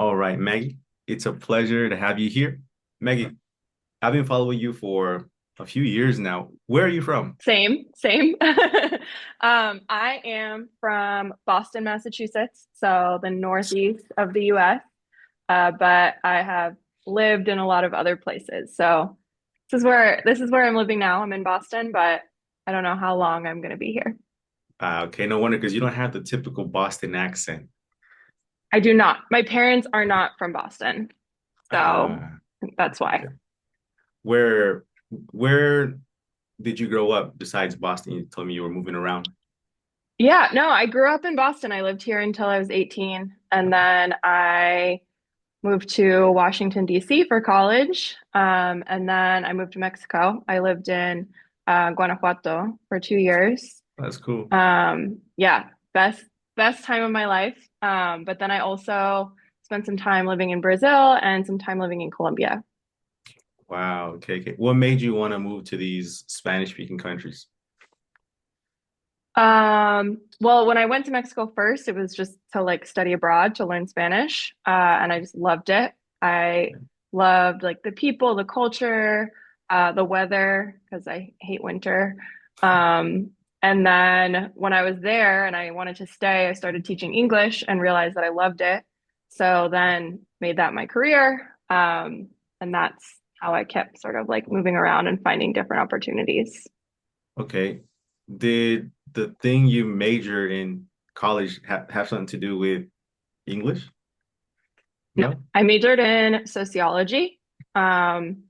All right, Maggie, it's a pleasure to have you here. Maggie, I've been following you for a few years now. Where are you from? Same. I am from Boston, Massachusetts, so the northeast of the US, but I have lived in a lot of other places. So this is where I'm living now. I'm in Boston, but I don't know how long I'm going to be here. Okay, no wonder because you don't have the typical Boston accent. I do not. My parents are not from Boston, so Uh, that's why. okay. Where where did you grow up besides Boston? You told me you were moving around. Yeah, no, I grew up in Boston. I lived here until I was 18, and then I moved to Washington, D.C. for college. And then I moved to Mexico. I lived in Guanajuato for 2 years. That's cool. Yeah, best time of my life. But then I also spent some time living in Brazil and some time living in Colombia. Wow. Okay, okay. What made you want to move to these Spanish-speaking countries? Well, when I went to Mexico first, it was just to like study abroad to learn Spanish. And I just loved it. I loved like the people, the culture, the weather, because I hate winter. Um, and then when I was there and I wanted to stay, I started teaching English and realized that I loved it. So then made that my career. And that's how I kept sort of like moving around and finding different opportunities. Okay. Did the thing you major in college have something to do with English? No, No? I majored in sociology, um,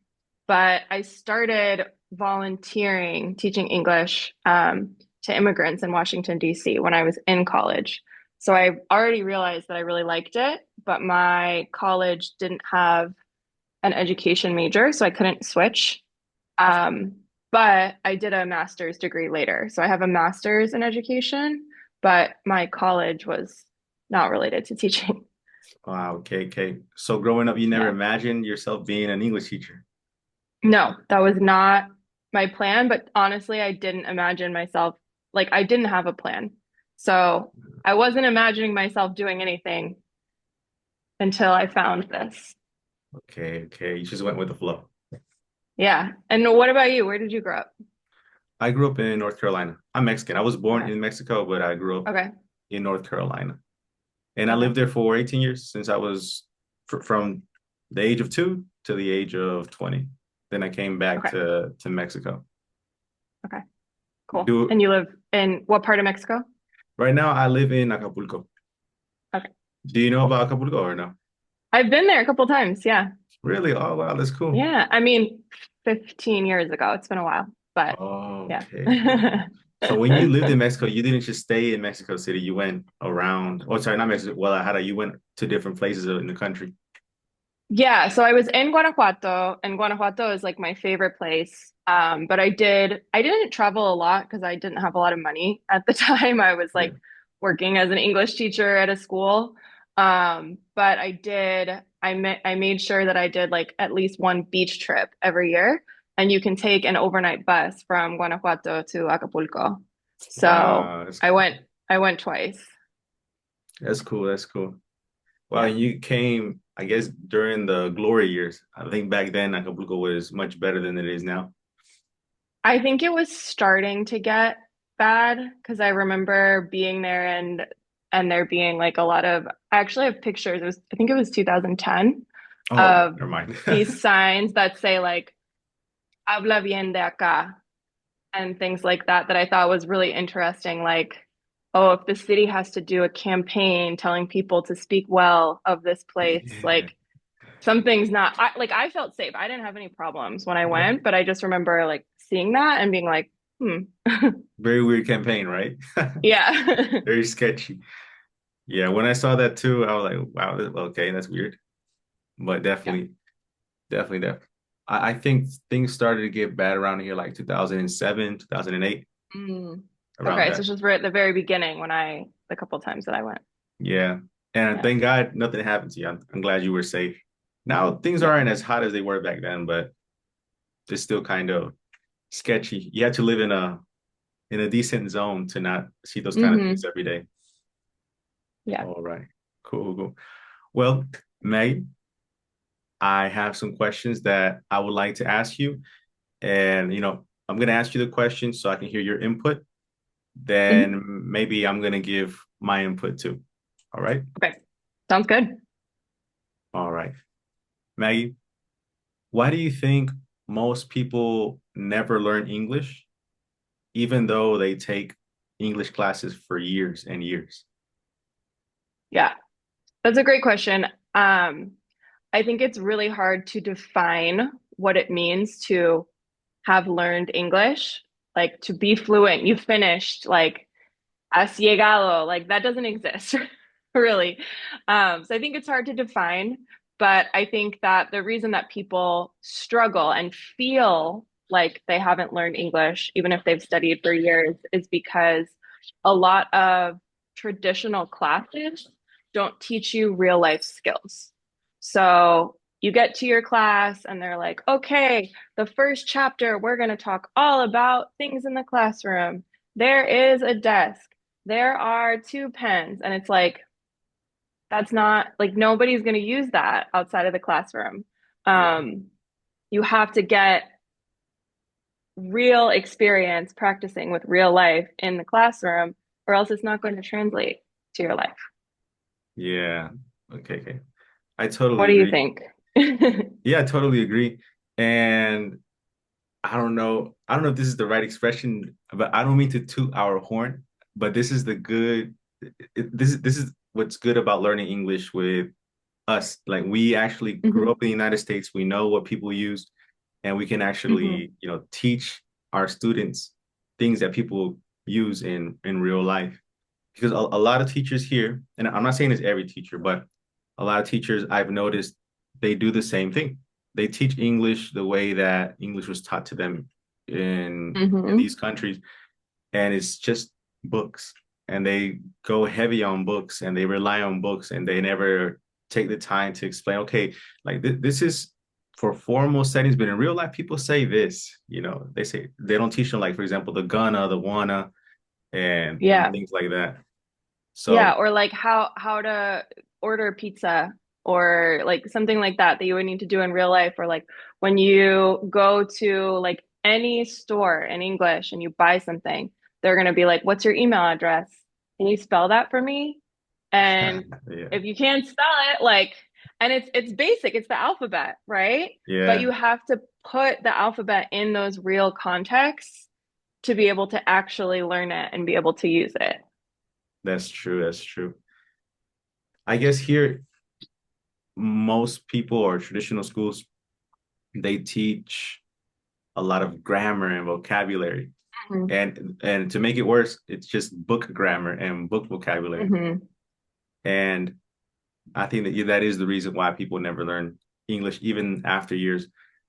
but I started volunteering teaching English to immigrants in Washington, D.C. when I was in college. So I already realized that I really liked it, but my college didn't have an education major, so I couldn't switch. Um, but I did a master's degree later. So I have a master's in education, but my college was not related to teaching. Wow, okay, okay. So growing up, you never Yeah. imagined yourself being an English teacher. No, that was not my plan, but honestly, I didn't imagine myself like I didn't have a plan. So I wasn't imagining myself doing anything until I found this. Okay, okay. You just went with the flow. Yeah. And what about you? Where did you grow up? I grew up in North Carolina. I'm Mexican. I was born Okay. in Mexico, but I grew up Okay. in North Carolina. And I Okay. lived there for 18 years since I was from the age of 2 to the age of 20. Then I came back Okay. to Mexico. Okay. Cool. Do And you live in what part of Mexico? Right now I live in Acapulco. Okay. Do you know Cool. about Acapulco or no? I've been there a couple times. Yeah. Really? Oh wow, that's cool. Yeah. I mean, 15 years ago. It's been a while, but yeah. Okay, okay. So when you lived in Mexico, you didn't just stay in Mexico City. You went around. Oh, sorry, not Mexico. Guadalajara. You went to different places in the country. Yeah, so I was in Guanajuato, and Guanajuato is like my favorite place. But I didn't travel a lot because I didn't have a lot of money at the time. I was Yeah. like working as an English teacher at a school. But I made sure that I did like at least one beach trip every year. And you can take an overnight bus from Guanajuato to Acapulco. So Wow, that's I cool. went, I went twice. That's cool. That's cool. Well, Yeah. and you came, I guess, during the glory years. I think back then Acapulco was much better than it is now. I think it was starting to get bad because I remember being there and there being like a lot of I actually have pictures. I think it was 2010 Oh, okay, of never mind. these signs that say like habla bien de acá and things like that that I thought was really interesting. Like, oh, if the city has to do a campaign telling people to speak well of this place, Yeah, like something's not like I felt safe. I didn't have any problems when I yeah. went, but I just remember like seeing that and being like, hmm. Very weird campaign, right? Yeah. Very sketchy. Yeah, when I saw that too, I was like, wow, okay, that's weird. But Yeah. definitely. I think things started to get bad around here like 2007, 2008, Mm. around Okay, so that. it's just right at the very beginning the couple times that I went. Yeah. And Yeah. thank God nothing happened to you. I'm glad you were safe. Now things Yeah. aren't as hot as they were back then, but it's still kind of sketchy. You have to live in a decent zone to not see those kind of things Hmm. every day. Yeah. All right. Cool, cool. Well, Maggie, I have some questions that I would like to ask you. And, I'm going to ask you the questions so I can hear your input. Mhm. Then maybe I'm going to give my input too. All right. Okay. Sounds good. All right. Maggie, why do you think most people never learn English, even though they take English classes for years and years? Yeah, that's a great question. Um, I think it's really hard to define what it means to have learned English, like to be fluent. You finished, like has llegado, like that doesn't exist, really. So I think it's hard to define, but I think that the reason that people struggle and feel like they haven't learned English, even if they've studied for years, is because a lot of traditional classes don't teach you real life skills. So you get to your class and they're like, okay, the first chapter, we're going to talk all about things in the classroom. There is a desk, there are two pens, and it's like that's not like nobody's going to use that outside of the classroom. Yeah. um you have to get real experience practicing with real life in the classroom, or else it's not going to translate to your life. Yeah. Okay. Okay. I totally What do you agree. think? Yeah, I totally agree. And I don't know if this is the right expression, but I don't mean to toot our horn, but this is the good this is what's good about learning English with us. Like we actually grew Hmm. up in the United States, we know what people use, and we can Hmm. actually, teach our students things that people use in real life. Because a lot of teachers here, and I'm not saying it's every teacher, but a lot of teachers I've noticed they do the same thing. They teach English the way that English was taught to them in Hmm. these countries, and it's just books. And they go heavy on books and they rely on books and they never take the time to explain, okay, like this is for formal settings, but in real life, people say this, they say they don't teach them, like, for example, the gonna, the wanna, and Yeah. things like that. Yeah, So or like how to order pizza, or like something like that that you would need to do in real life, or like when you go to like any store in English and you buy something, they're going to be like, "What's your email address? Can you spell that for me?" And yeah, if you can't spell it, like, and it's basic, it's the alphabet, right? But yeah, you have to put the alphabet in those real contexts to be able to actually learn it and be able to use it. that's true. That's true. I guess here, most people or traditional schools, they teach a lot of grammar and vocabulary. And to make it worse, it's just book grammar and book vocabulary. Mm-hmm. And I think that is the reason why people never learn English even after years.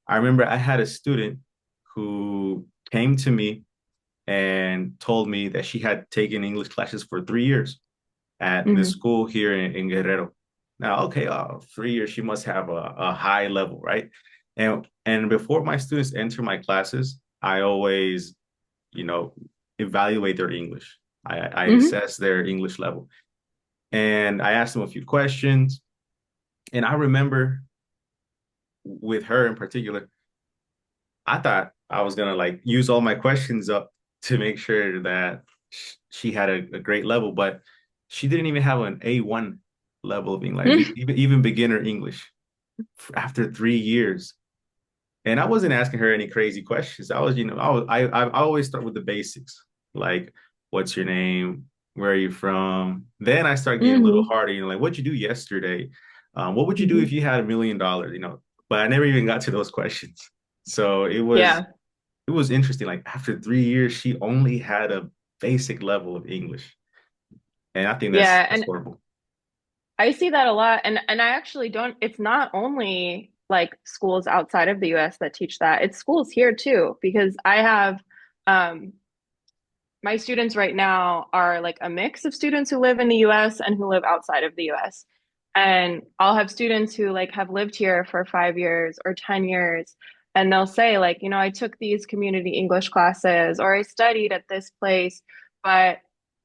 I remember I had a student who came to me and told me that she had taken English classes for 3 years at this Hmm. school here in Guerrero. Now, okay, 3 years, she must have a high level, right? And before my students enter my classes, I always, you know, evaluate their English. I Hmm. assess their English level. And I asked them a few questions. And I remember with her in particular, I thought I was gonna like use all my questions up to make sure that she had a great level, but she didn't even have an A1 level of English, like even beginner English after 3 years. And I wasn't asking her any crazy questions. I always start with the basics, like what's your name, where are you from? Then I start getting a little Hmm. harder, like what'd you do yesterday? What would you do if Hmm. you had $1 million? But I never even got to those questions. So Yeah. it was interesting. Like after 3 years, she only had a basic level of English, and I think that's Yeah. that's And horrible. I see that a lot. And I actually don't, it's not only like schools outside of the US that teach that. It's schools here too, because I have um my students right now are like a mix of students who live in the US and who live outside of the US. And I'll have students who like have lived here for 5 years or 10 years. And they'll say, like, I took these community English classes or I studied at this place, but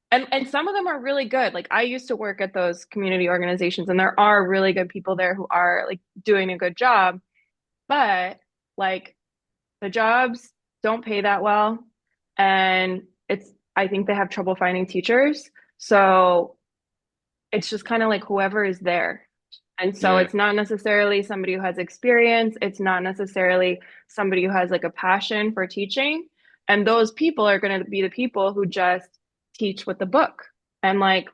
And some of them are really good. Like I used to work at those community organizations and there are really good people there who are like doing a good job, but like the jobs don't pay that well and it's I think they have trouble finding teachers. So it's just kind of like whoever is there. And so Yeah, it's not necessarily somebody who has experience, it's not necessarily somebody who has like a passion for teaching. And those people are going to be the people who just teach with the book. And like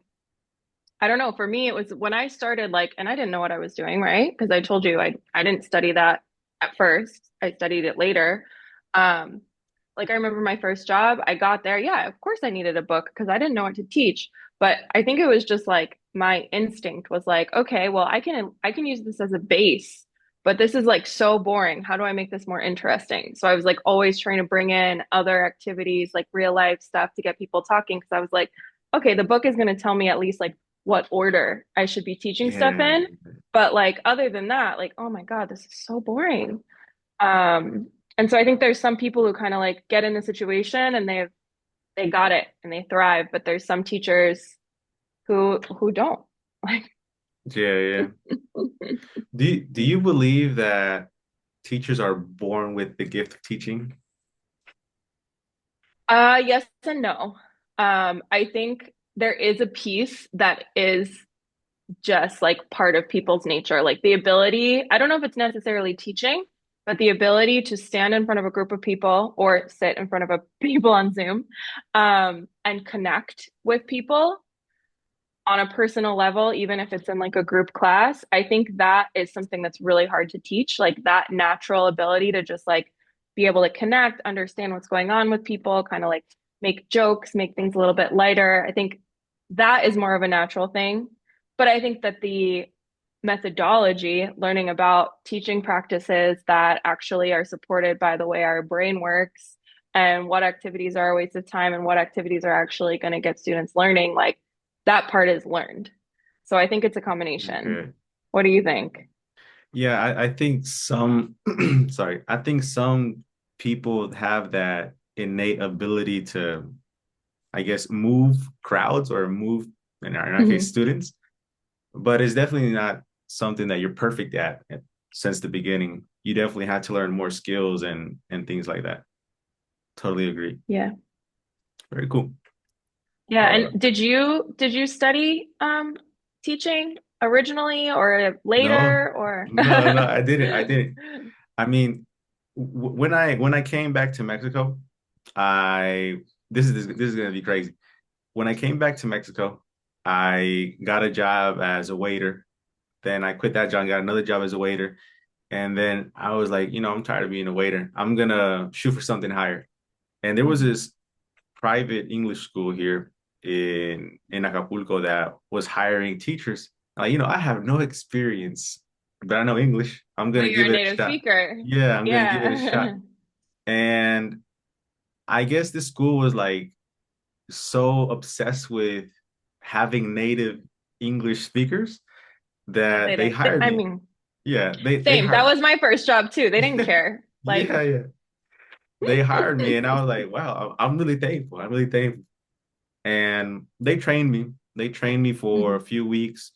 I don't know. For me, it was when I started like, and I didn't know what I was doing, right? Because I told you I didn't study that at first. I studied it later. Um, like I remember my first job, I got there. Yeah, of course I needed a book because I didn't know what to teach. But I think it was just like my instinct was like, okay, well, I can use this as a base, but this is like so boring. How do I make this more interesting? So I was like always trying to bring in other activities, like real life stuff to get people talking because I was like, okay, the book is going to tell me at least like what order I should be teaching stuff yeah, in. But like other than that, like, oh my God, this is so boring. And so I think there's some people who kind of like get in the situation and they got it and they thrive, but there's some teachers who don't. Like yeah, yeah. Do you believe that teachers are born with the gift of teaching? yes and no. I think there is a piece that is just like part of people's nature, like the ability, I don't know if it's necessarily teaching, but the ability to stand in front of a group of people or sit in front of a people on Zoom, and connect with people on a personal level, even if it's in like a group class. I think that is something that's really hard to teach, like that natural ability to just like be able to connect, understand what's going on with people, kind of like make jokes, make things a little bit lighter. I think that is more of a natural thing. But I think that the methodology, learning about teaching practices that actually are supported by the way our brain works and what activities are a waste of time and what activities are actually going to get students learning, like that part is learned. So I think it's a combination. Okay. What do you think? Yeah, I think some, sorry, I think some people have that innate ability to, I guess, move crowds or move, in our case, Mhm. students, but it's definitely not something that you're perfect at since the beginning. You definitely had to learn more skills and things like that. Totally agree. Yeah. Very cool. Yeah. Uh, And did you study teaching originally or no, later or no, I didn't. I didn't. I mean, when I came back to Mexico, I this is gonna be crazy. When I came back to Mexico, I got a job as a waiter. Then I quit that job and got another job as a waiter. And then I was like, I'm tired of being a waiter. I'm gonna shoot for something higher. And there was Mhm. this private English school here in Acapulco that was hiring teachers. Like, I have no experience, but I know English. I'm But gonna you're give a it a native shot. speaker. Yeah, I'm gonna give it a shot. Yeah. And I guess this school was like so obsessed with having native English speakers that They they didn't, hired I me. mean, Yeah, they same. That hired. was my first job too. They didn't care. Like, Yeah, yeah. They hired me, and I was like, wow, I'm really thankful. I'm really thankful. And they trained me. They trained me for a mhm. few weeks,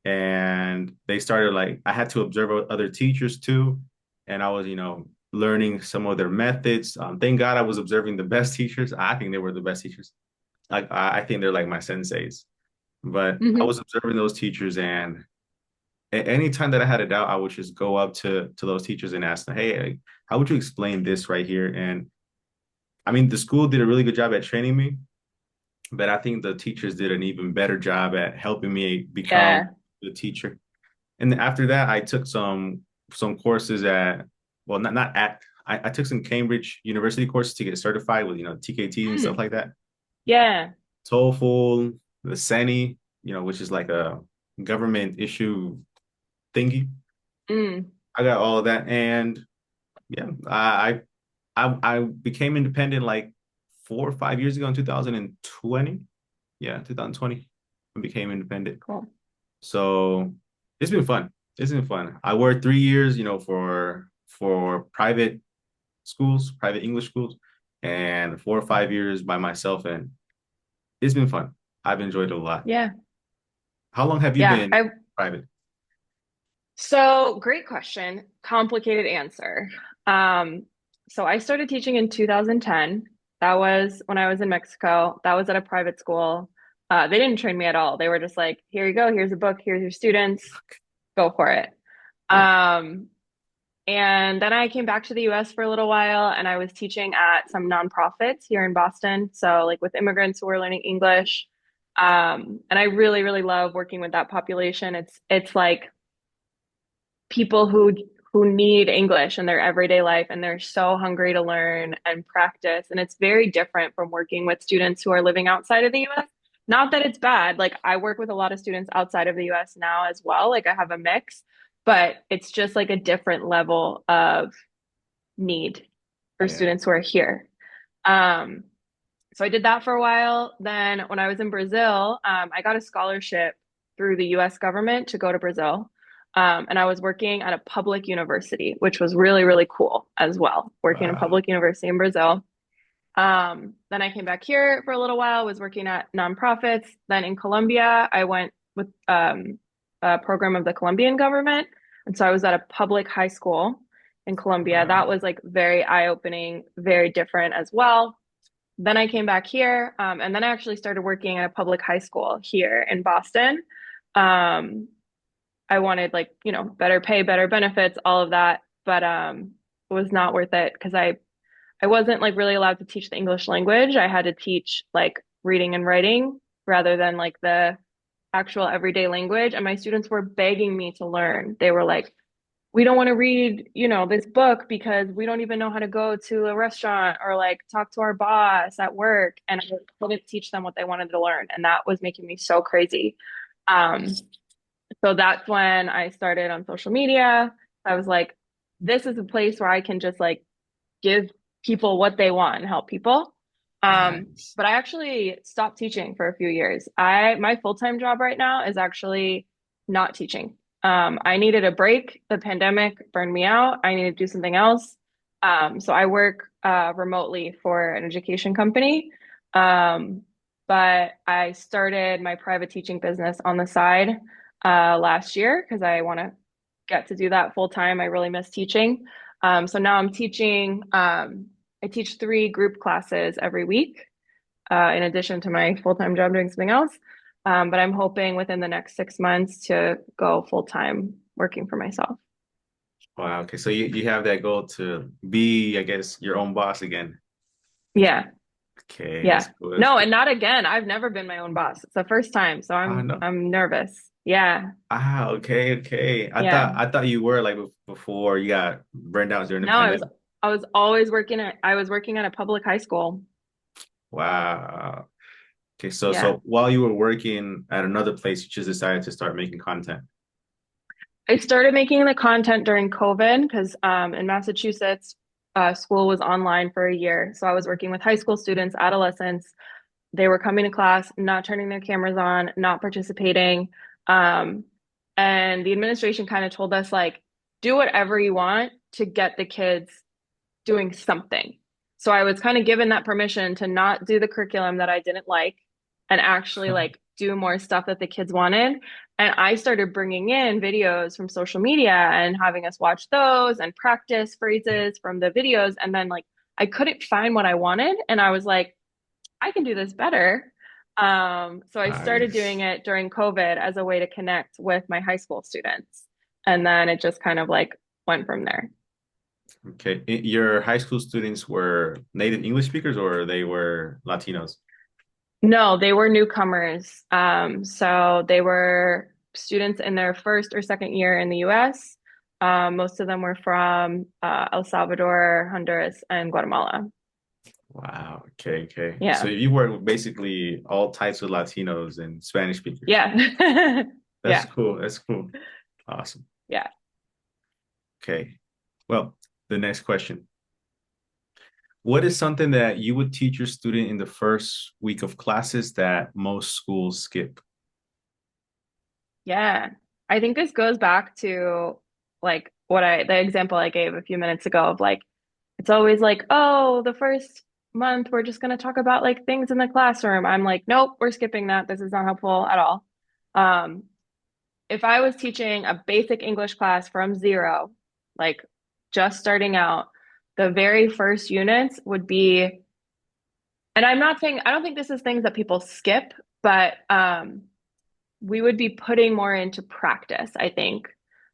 and they started like I had to observe other teachers too, and I was, learning some of their methods. Thank God I was observing the best teachers. I think they were the best teachers. Like I think they're like my senseis. But I Mhm. was observing those teachers, and anytime that I had a doubt, I would just go up to those teachers and ask them, "Hey, like, how would you explain this right here?" And I mean, the school did a really good job at training me, but I think the teachers did an even better job at helping me become Yeah. the teacher. And after that, I took some courses at, well, not at, I took some Cambridge University courses to get certified with, TKT and stuff Mm. like that. Yeah. TOEFL, the SENI, which is like a government issue thingy. Mm. I got all of that, and yeah, I became independent like 4 or 5 years ago in 2020. Yeah, 2020, I became independent. Cool. So it's been fun. It's been fun. I worked 3 years, for private schools, private English schools, and 4 or 5 years by myself. And It's been fun. I've enjoyed it a lot. Yeah. How long have you Yeah. been private? So great question. Complicated answer. Um, so I started teaching in 2010. That was when I was in Mexico. That was at a private school. They didn't train me at all. They were just like, here you go, here's a book, here's your students, go for it. Yeah. Um, and then I came back to the US for a little while and I was teaching at some nonprofits here in Boston. So like with immigrants who are learning English. And I really, really love working with that population. It's like people who need English in their everyday life and they're so hungry to learn and practice. And it's very different from working with students who are living outside of the US. Not that it's bad. Like I work with a lot of students outside of the US now as well. Like I have a mix, but it's just like a different level of need for Yeah. students who are here. Um, so I did that for a while. Then when I was in Brazil, I got a scholarship through the US government to go to Brazil. And I was working at a public university, which was really, really cool as well, working in a Wow. public university in Brazil. Then I came back here for a little while, was working at nonprofits. Then in Colombia, I went with a program of the Colombian government. And so I was at a public high school in Colombia. That Wow. was like very eye-opening, very different as well. Then I came back here, and then I actually started working at a public high school here in Boston. Um, I wanted like, better pay, better benefits, all of that, but it was not worth it because I wasn't like really allowed to teach the English language. I had to teach like reading and writing rather than like the actual everyday language. And my students were begging me to learn. They were like, we don't want to read, this book because we don't even know how to go to a restaurant or like talk to our boss at work. And I couldn't teach them what they wanted to learn. And that was making me so crazy. Um, so that's when I started on social media. I was like, this is a place where I can just like give people what they want and help people. Nice. But I actually stopped teaching for a few years. My full-time job right now is actually not teaching. I needed a break. The pandemic burned me out. I needed to do something else. So I work remotely for an education company. Um, but I started my private teaching business on the side last year because I want to get to do that full time. I really miss teaching. So now I'm teaching, I teach 3 group classes every week, in addition to my full-time job doing something else. But I'm hoping within the next 6 months to go full-time working for myself. Wow. Okay. So you have that goal to be, I guess, your own boss again. Yeah, Okay, that's yeah. cool. That's No, cool. and not again. I've never been my own boss. It's the first time, so Oh I'm no. I'm nervous. Yeah, Okay, okay. I yeah. thought I thought you were like before you got burned out during the No, I was pandemic. I was always I was working at a public high school. Wow. Okay, so Yeah. while you were working at another place, you just decided to start making content. I started making the content during COVID because in Massachusetts, school was online for a year. So I was working with high school students, adolescents. They were coming to class, not turning their cameras on, not participating. Um, and the administration kind of told us, like, do whatever you want to get the kids doing something. So I was kind of given that permission to not do the curriculum that I didn't like and actually like do more stuff that the kids wanted. And I started bringing in videos from social media and having us watch those and practice phrases from the videos. And then like I couldn't find what I wanted. And I was like, I can do this better. So I started doing Nice. it during COVID as a way to connect with my high school students. And then it just kind of like went from there. Okay. Your high school students were native English speakers or they were Latinos? No, they were newcomers. So they were students in their first or second year in the US. Most of them were from El Salvador, Honduras, and Guatemala. Wow. Okay, okay. So Yeah. you work with basically all types of Latinos and Spanish speakers. Yeah. That's Yeah. cool. That's cool. Awesome. Yeah. Okay. Well, the next question. What is something that you would teach your student in the first week of classes that most schools skip? Yeah. I think this goes back to like the example I gave a few minutes ago of like, it's always like, oh, the first month we're just going to talk about like things in the classroom. I'm like, nope, we're skipping that. This is not helpful at all. Um, if I was teaching a basic English class from zero, like just starting out, the very first units would be, and I'm not saying, I don't think this is things that people skip, but we would be putting more into practice, I think.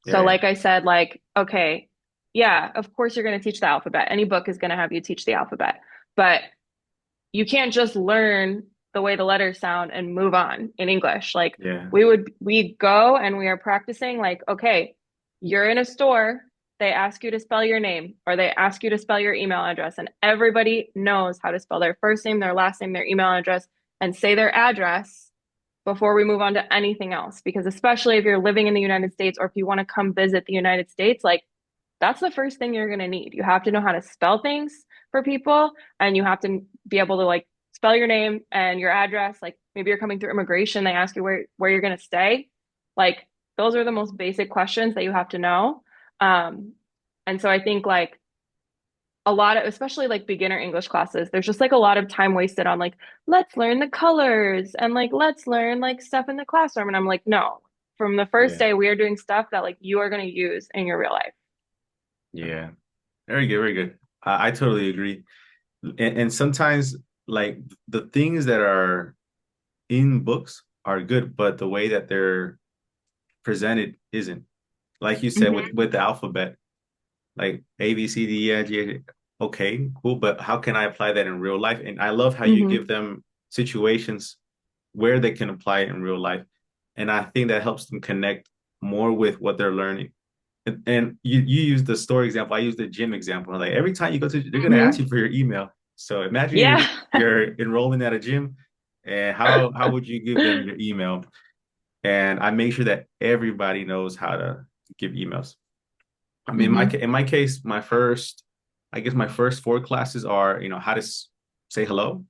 So, Yeah, like I said, like, okay, yeah, of course you're going to teach the alphabet. Any book is going to have you teach the alphabet, but you can't just learn the way the letters sound and move on in English. Like yeah, we go and we are practicing like, okay, you're in a store, they ask you to spell your name or they ask you to spell your email address and everybody knows how to spell their first name, their last name, their email address and say their address before we move on to anything else because especially if you're living in the United States or if you want to come visit the United States, like that's the first thing you're going to need. You have to know how to spell things for people and you have to be able to like spell your name and your address. Like maybe you're coming through immigration, they ask you where you're going to stay. Like those are the most basic questions that you have to know. Um, and so I think like a lot of, especially like beginner English classes, there's just like a lot of time wasted on like, let's learn the colors and like, let's learn like stuff in the classroom. And I'm like, no, from the first yeah, day, we are doing stuff that like you are going to use in your real life. yeah. Very good, very good. I totally agree. And sometimes like the things that are in books are good, but the way that they're presented isn't. Like you said Hmm. with the alphabet, like A, B, C, D, E, F, G, okay, cool, but how can I apply that in real life? And I love how you give Hmm. them situations where they can apply it in real life. And I think that helps them connect more with what they're learning. And you use the store example. I use the gym example. Like every time you go to, they're going to ask Hmm. you for your email. So imagine Yeah. you're enrolling at a gym, and how would you give them your email? And I make sure that everybody knows how to give emails. I mean, Hmm. in my case, I guess my first four classes are, how to say hello,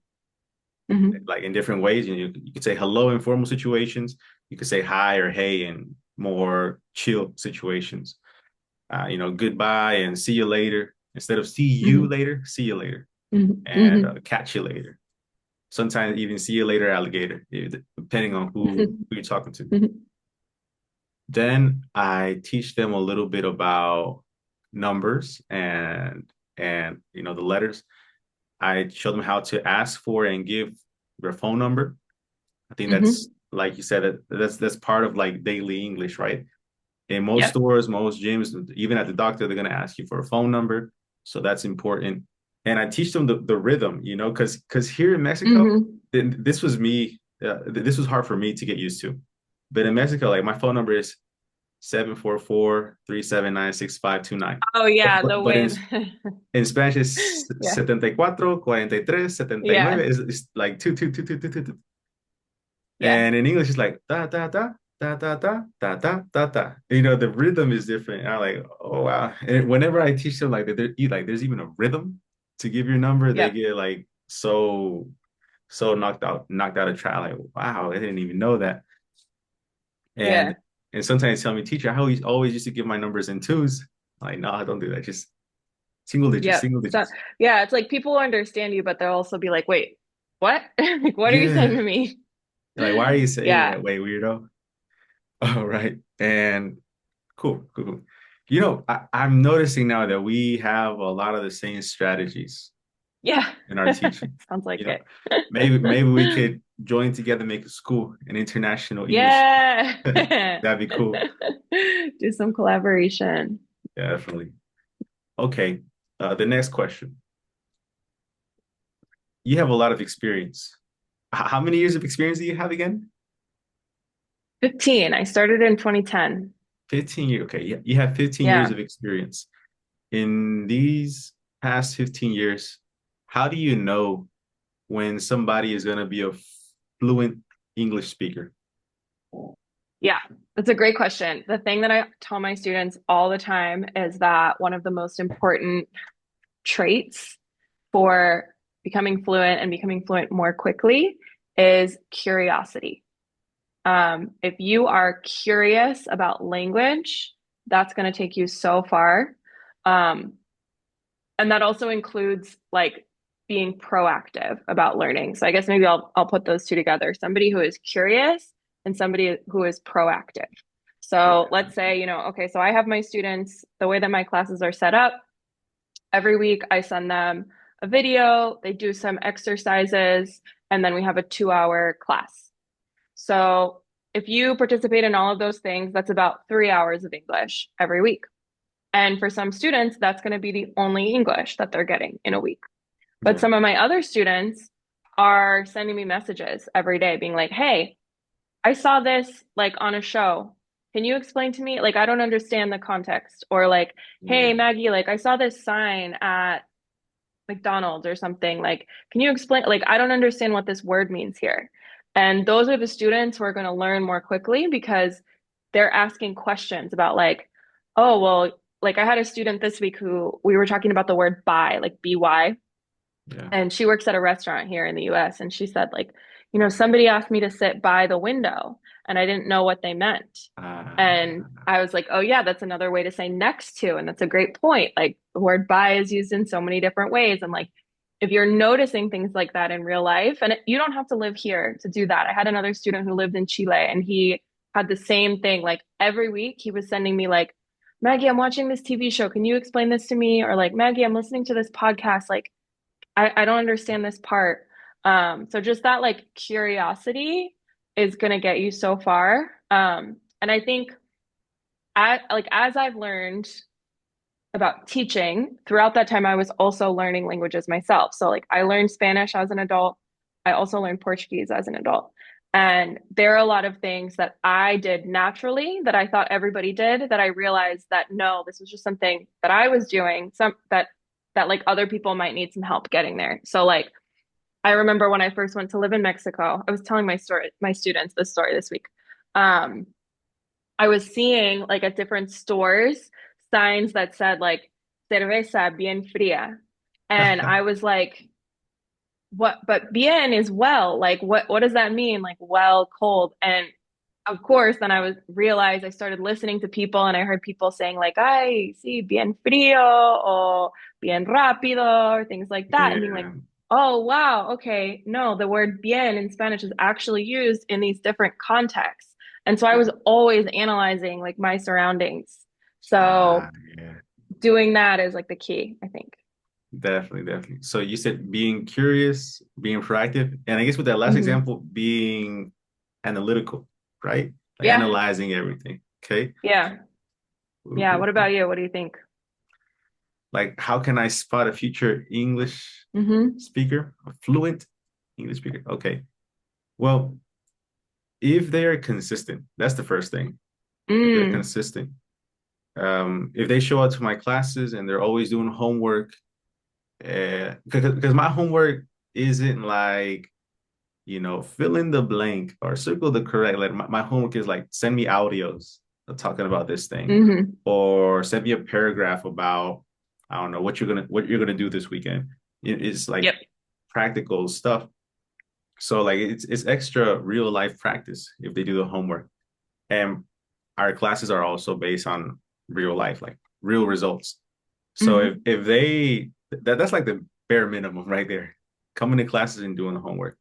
Hmm. like in different ways. You could say hello in formal situations. You could say hi or hey in more chill situations. Goodbye and see you later. Instead of see you Hmm. later, see you later, and Hmm. catch you later. Sometimes even see you later, alligator, depending on who you're talking to. Hmm. Then I teach them a little bit about numbers and the letters. I show them how to ask for and give their phone number. I think that's Hmm. like you said that's part of like daily English, right? In most Yep. stores, most gyms, even at the doctor, they're gonna ask you for a phone number, so that's important. And I teach them the rhythm, because here in Mexico, Hmm. this was me. This was hard for me to get used to, but in Mexico, like my phone number is 744-379-6529. Oh But, yeah, but, the but way. in Spanish it's Yeah. 74-43-79 Yeah. is like two two two two two two two. Yeah. And in English, it's like da da da da da da da da da da. The rhythm is different. And I'm like, oh wow. And whenever I teach them there's even a rhythm to give your number, they Yep. get like so knocked out of track. Like, wow, I didn't even know that. And Yeah. and sometimes tell me, teacher, I always used to give my numbers in twos. Like, no, don't do that. Just single digits, Yep. single So digits. yeah, it's like people will understand you, but they'll also be like, wait, what? Like, what are you saying Yeah. to me? Like, why are you saying Yeah. that way, weirdo? All right. And cool, cool, cool. I'm noticing now that we have a lot of the same strategies Yeah. in our teaching. Sounds You like know, it. maybe we could join together, make a school, an international English school. Yeah. That'd be cool. Do some collaboration. Yeah, definitely. Okay. The next question. You have a lot of experience. How many years of experience do you have again? 15. I started in 2010. 15 years. Okay. You have 15 years Yeah. of experience. In these past 15 years, how do you know when somebody is going to be a fluent English speaker? Yeah. That's a great question. The thing that I tell my students all the time is that one of the most important traits for becoming fluent and becoming fluent more quickly is curiosity. If you are curious about language, that's going to take you so far. Um, and that also includes like being proactive about learning. So I guess maybe I'll put those two together. Somebody who is curious and somebody who is proactive. So Yeah. let's say, okay, so I have my students, the way that my classes are set up, every week I send them a video, they do some exercises, and then we have a 2 hour class. So if you participate in all of those things, that's about 3 hours of English every week. And for some students, that's going to be the only English that they're getting in a week. But Yeah. some of my other students are sending me messages every day being like, hey, I saw this like on a show. Can you explain to me? Like, I don't understand the context. Or like, hey, Yeah. Maggie, like I saw this sign at McDonald's or something. Like, can you explain? Like, I don't understand what this word means here. And those are the students who are going to learn more quickly because they're asking questions about like, oh, well, like I had a student this week who we were talking about the word buy, like BY, Yeah. and she works at a restaurant here in the US. And she said, like, somebody asked me to sit by the window and I didn't know what they meant. And Uh, I was like, oh, yeah, that's another way to say next to. And that's a great point. Like the word by is used in so many different ways. And like, if you're noticing things like that in real life, and you don't have to live here to do that. I had another student who lived in Chile and he had the same thing. Like every week he was sending me like, Maggie, I'm watching this TV show. Can you explain this to me? Or like, Maggie, I'm listening to this podcast. Like, I don't understand this part. So just that like curiosity is gonna get you so far. And I think as I've learned about teaching, throughout that time I was also learning languages myself. So like I learned Spanish as an adult. I also learned Portuguese as an adult. And there are a lot of things that I did naturally that I thought everybody did that I realized that no, this was just something that I was doing, some that like other people might need some help getting there. So like I remember when I first went to live in Mexico, I was telling my students this story this week. Um, I was seeing like at different stores signs that said like cerveza bien fría. And I was like, what, but bien is well, like what does that mean? Like well, cold. And of course, then I was realized I started listening to people and I heard people saying like, ay, sí, bien frío or bien rápido or things like that and being like, yeah. oh, wow, okay, no, the word bien in Spanish is actually used in these different contexts. And so I was always analyzing like my surroundings. Ah, So yeah. doing that is like the key, I think. Definitely, definitely. So you said being curious, being proactive, and I guess with that last Hmm. example, being analytical, right? Like Yeah, analyzing everything. Okay. yeah, Cool, yeah. cool, What cool. about you? What do you think? Like, how can I spot a future English Hmm. speaker, a fluent English speaker? Okay. Well, if they are consistent, that's the first thing. If they're Mm. consistent, if they show up to my classes and they're always doing homework, because my homework isn't like, fill in the blank or circle the correct letter. My homework is like send me audios talking about this thing, Hmm. or send me a paragraph about, I don't know, what you're gonna do this weekend. It's like Yep. practical stuff. So like it's extra real life practice if they do the homework. And our classes are also based on real life, like real results. So if Hmm. if they that's like the bare minimum right there. Coming to classes and doing the homework.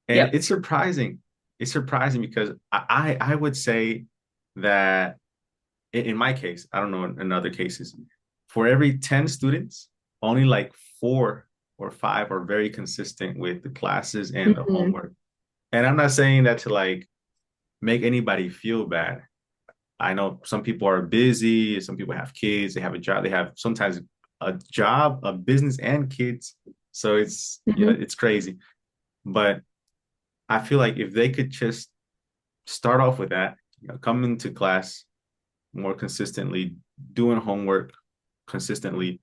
And Yep. it's surprising. It's surprising because I would say that in my case, I don't know in other cases, for every 10 students, only like 4 or 5 are very consistent with the classes and the Hmm. homework. And I'm not saying that to like make anybody feel bad. I know some people are busy, some people have kids, they have a job, they have sometimes a job, a business and kids. So Hmm. it's crazy. But I feel like if they could just start off with that, come into class more consistently, doing homework consistently,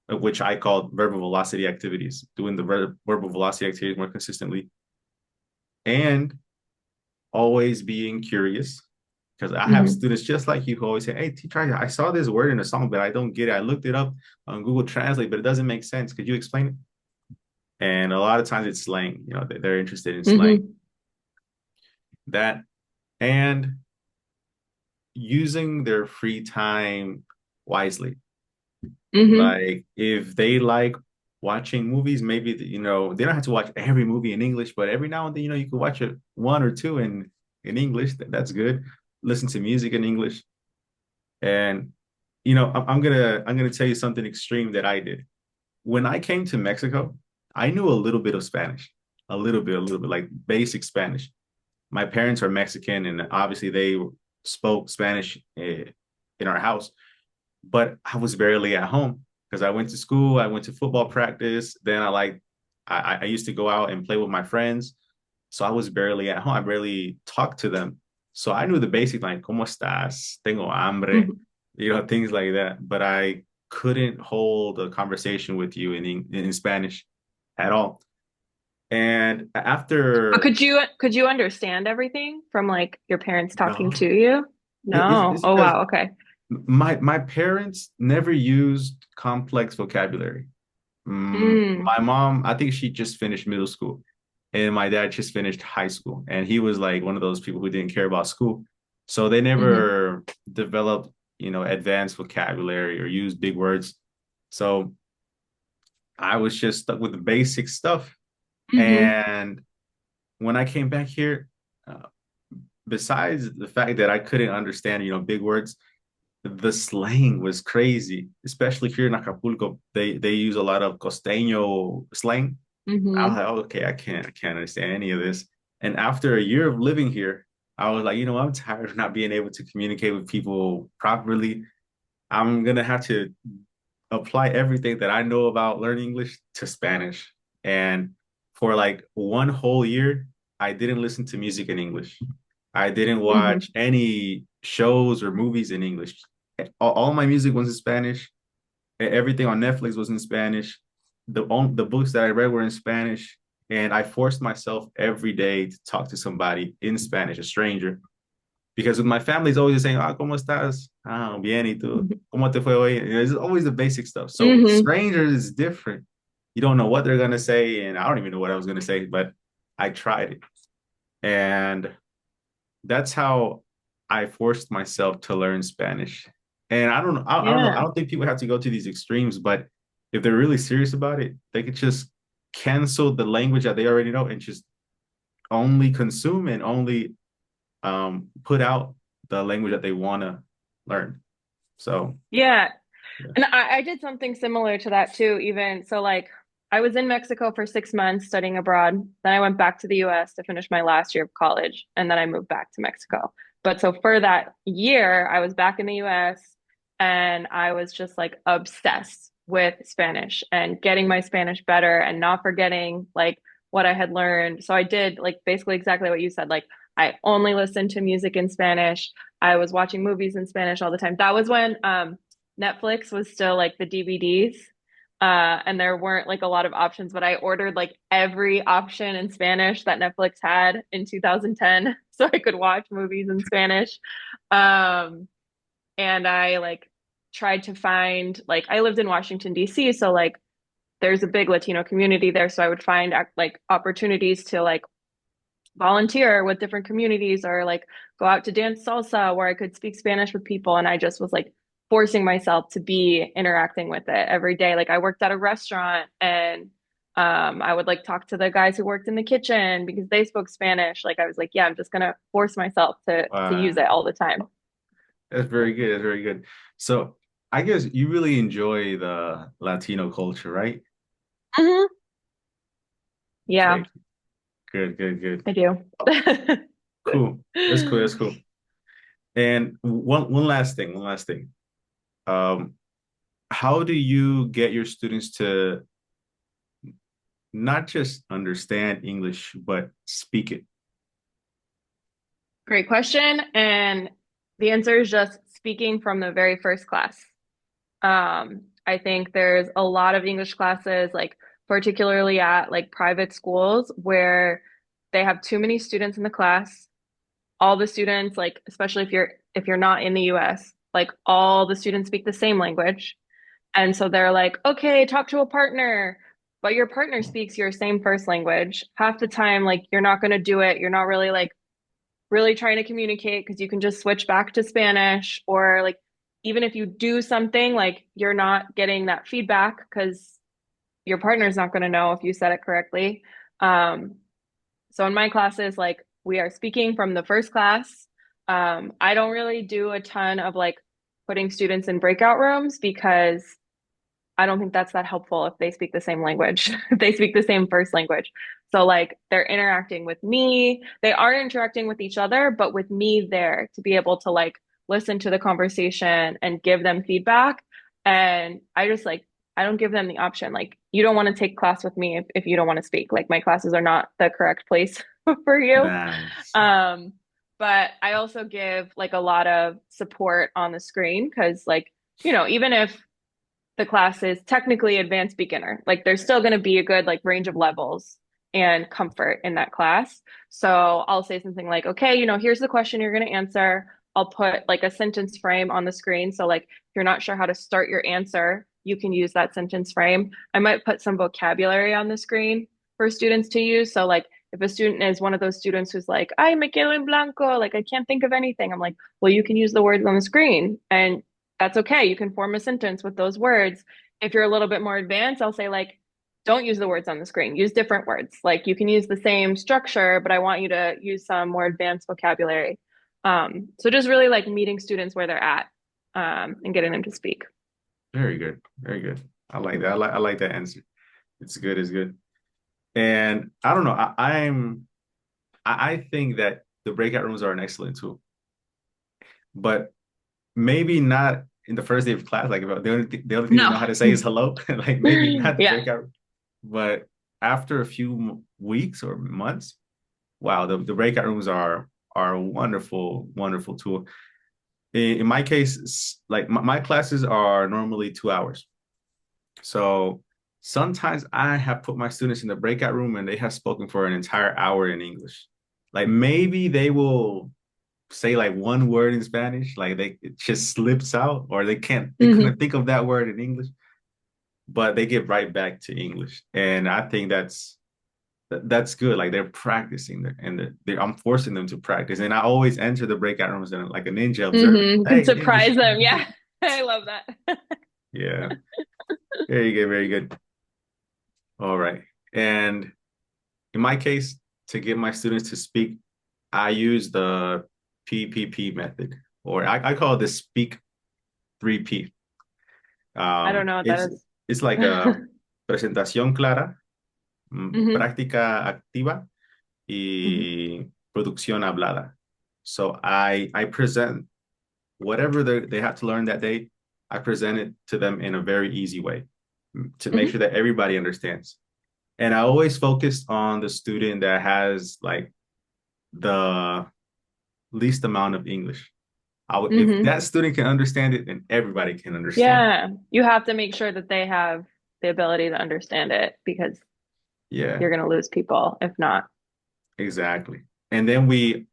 which I call verbal velocity activities, doing the verbal velocity activities more consistently, and always being curious. Because I have Hmm. students just like you who always say, "Hey, teacher, I saw this word in a song, but I don't get it. I looked it up on Google Translate, but it doesn't make sense. Could you explain it?" And a lot of times it's slang. They're interested in slang. Hmm. That and using their free time wisely. Hmm. Like if they like watching movies. Maybe they don't have to watch every movie in English, but every now and then, you can watch it one or two in English. That's good. Listen to music in English. And I'm gonna tell you something extreme that I did. When I came to Mexico, I knew a little bit of Spanish, a little bit, like basic Spanish. My parents are Mexican, and obviously they spoke Spanish in our house, but I was barely at home because I went to school, I went to football practice. Then I used to go out and play with my friends, so I was barely at home. I barely talked to them, so I knew the basic like "Cómo estás?" "Tengo hambre," Mhm. things like that. But I couldn't hold a conversation with you in Spanish at all. And But after could you understand everything from like your parents talking to no, you? No. it's Oh because wow, okay. my parents never used complex vocabulary. Mm. My mom, I think she just finished middle school, and my dad just finished high school. And he was like one of those people who didn't care about school. So they Hmm. never developed, advanced vocabulary or used big words. So I was just stuck with the basic stuff. Hmm. And when I came back here, uh, besides the fact that I couldn't understand, big words, the slang was crazy, especially here in Acapulco. They use a lot of costeño slang. I was Hmm. like, oh, okay, I can't understand any of this. And after a year of living here, I was like, I'm tired of not being able to communicate with people properly. I'm gonna have to apply everything that I know about learning English to Spanish. And for like one whole year, I didn't listen to music in English. I didn't Hmm. watch any shows or movies in English. All my music was in Spanish. Everything on Netflix was in Spanish. The books that I read were in Spanish, and I forced myself every day to talk to somebody in Spanish, a stranger, because with my family, it's always saying, "Ah, cómo estás? Ah, bien, y tú? ¿Cómo te fue hoy?" It's always the basic stuff. So with Hmm. strangers, it's different. You don't know what they're gonna say, and I don't even know what I was gonna say, but I tried it, and that's how I forced myself to learn Spanish. And I don't know. I Yeah. don't think people have to go to these extremes, but if they're really serious about it, they could just cancel the language that they already know and just only consume and only put out the language that they want to learn. So, Yeah. yeah. And I did something similar to that too, even so like I was in Mexico for 6 months studying abroad. Then I went back to the US to finish my last year of college, and then I moved back to Mexico. But so for that year, I was back in the US and I was just like obsessed with Spanish and getting my Spanish better and not forgetting like what I had learned. So I did like basically exactly what you said. Like I only listened to music in Spanish. I was watching movies in Spanish all the time. That was when Netflix was still like the DVDs. And there weren't like a lot of options, but I ordered like every option in Spanish that Netflix had in 2010 so I could watch movies in Spanish. Um, and I like tried to find like I lived in Washington D.C., so like there's a big Latino community there, so I would find like opportunities to like volunteer with different communities or like go out to dance salsa where I could speak Spanish with people. And I just was like forcing myself to be interacting with it every day. Like I worked at a restaurant and I would like talk to the guys who worked in the kitchen because they spoke Spanish. Like I was like, yeah, I'm just gonna force myself to use it all the time. That's very good. That's very good. So, I guess you really enjoy the Latino culture, right? Hmm. Yeah, Okay, good, good, good. I do. Cool. That's cool. That's cool. And one last thing. Um, how do you get your students to not just understand English, but speak it? Great question. And the answer is just speaking from the very first class. I think there's a lot of English classes, like particularly at like private schools, where they have too many students in the class. All the students, like especially if you're not in the US, like all the students speak the same language. And so they're like, okay, talk to a partner, but your partner speaks your same first language. Half the time, like you're not going to do it. You're not really like really trying to communicate because you can just switch back to Spanish or like even if you do something like you're not getting that feedback because your partner's not going to know if you said it correctly. Um, so in my classes, like we are speaking from the first class. I don't really do a ton of like putting students in breakout rooms because I don't think that's that helpful if they speak the same language, if they speak the same first language. So like they're interacting with me, they are interacting with each other, but with me there to be able to like listen to the conversation and give them feedback. And I just like, I don't give them the option. Like, you don't want to take class with me if you don't want to speak. Like, my classes are not the correct place for you. Nice. Um, but I also give like a lot of support on the screen because, like, even if the class is technically advanced beginner. Like there's still going to be a good like range of levels and comfort in that class. So I'll say something like, okay, here's the question you're going to answer. I'll put like a sentence frame on the screen. So like if you're not sure how to start your answer, you can use that sentence frame. I might put some vocabulary on the screen for students to use. So like if a student is one of those students who's like, ay, me quedo en blanco, like I can't think of anything. I'm like, well, you can use the words on the screen and that's okay. You can form a sentence with those words. If you're a little bit more advanced, I'll say like, don't use the words on the screen. Use different words. Like you can use the same structure, but I want you to use some more advanced vocabulary. So just really like meeting students where they're at, and getting them to speak. Very good. Very good. I like that. I like that answer. It's good. It's good. And I don't know. I think that the breakout rooms are an excellent tool, but maybe not in the first day of class. Like the only thing they No. know how to say is hello. Like maybe not the Yeah. breakout room, but after a few weeks or months, wow, the breakout rooms are a wonderful, wonderful tool. In my case, like my classes are normally 2 hours. So sometimes I have put my students in the breakout room and they have spoken for an entire hour in English. Like maybe they will say like one word in Spanish, like it just slips out, or they couldn't Hmm. think of that word in English, but they get right back to English. And I think that's good. Like they're practicing and I'm forcing them to practice. And I always enter the breakout rooms and like a ninja observer. You can Hey, English. surprise them. Yeah. I love that. Yeah. Very good, very good. All right. And in my case, to get my students to speak, I use the PPP method, or I call it the speak 3P. I don't know what It's that is. it's like a presentación clara, Hmm. práctica activa, Hmm. y producción hablada. So I present whatever they have to learn that day. I present it to them in a very easy way to make Hmm. sure that everybody understands. And I always focused on the student that has like the least amount of English. If Hmm. that student can understand it, then everybody can understand it. Yeah. You have to make sure that they have the ability to understand it because Yeah, you're going to lose people if not. exactly. And then we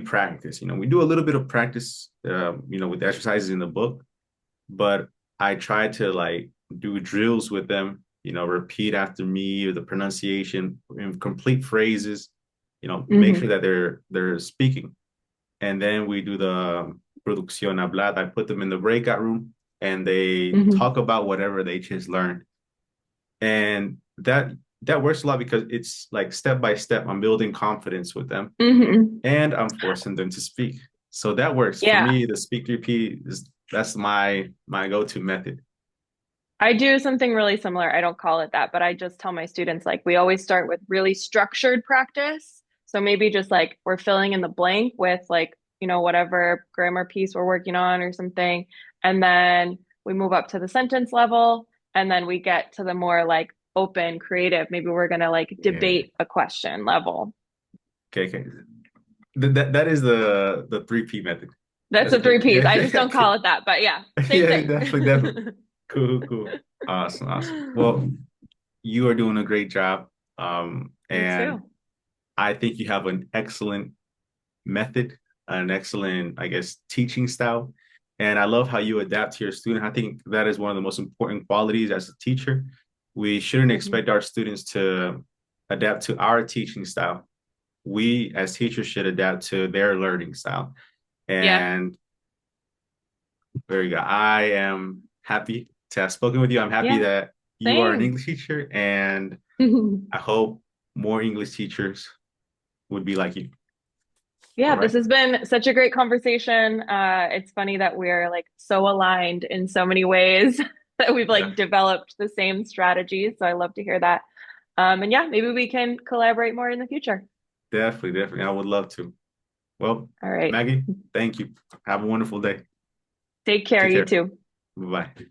practice. We do a little bit of practice, with the exercises in the book, but I try to like do drills with them. Repeat after me or the pronunciation, complete phrases. Make sure Hmm. that they're speaking. And then we do the producción hablada. I put them in the breakout room and they Hmm. talk about whatever they just learned. And that works a lot because it's like step by step. I'm building confidence with them Hmm. and I'm forcing them to speak. So that works for Yeah. me. The speak 3P is that's my go-to method. I do something really similar. I don't call it that, but I just tell my students like we always start with really structured practice. So maybe just like we're filling in the blank with like, whatever grammar piece we're working on or something. And then we move up to the sentence level. And then we get to the more like open, creative. Maybe we're going to like Yeah. debate a question level. Okay. Okay. That is the 3P method. That's That's a three good. piece. Yeah. I just don't Okay. call it that, but yeah, same Yeah. thing. Definitely. Definitely. Cool. Cool. Awesome. Awesome. Well, you are doing a great job. You And too. I think you have an excellent method, an excellent, I guess, teaching style. And I love how you adapt to your student. I think that is one of the most important qualities as a teacher. We shouldn't Hmm. expect our students to adapt to our teaching style. We as teachers should adapt to their learning style. Yeah. And very good. I am happy to have spoken with you. I'm happy Yeah. that you are an Same. English teacher, and I hope more English teachers would be like you. All Yeah, this right. has been such a great conversation. It's funny that we're like so aligned in so many ways that we've like Def- developed the same strategies. So I love to hear that. And yeah, maybe we can collaborate more in the future. Definitely, definitely. I would love to. Well, All right. Maggie, thank you. Have a wonderful day. Take care, Take you care. too. Bye bye.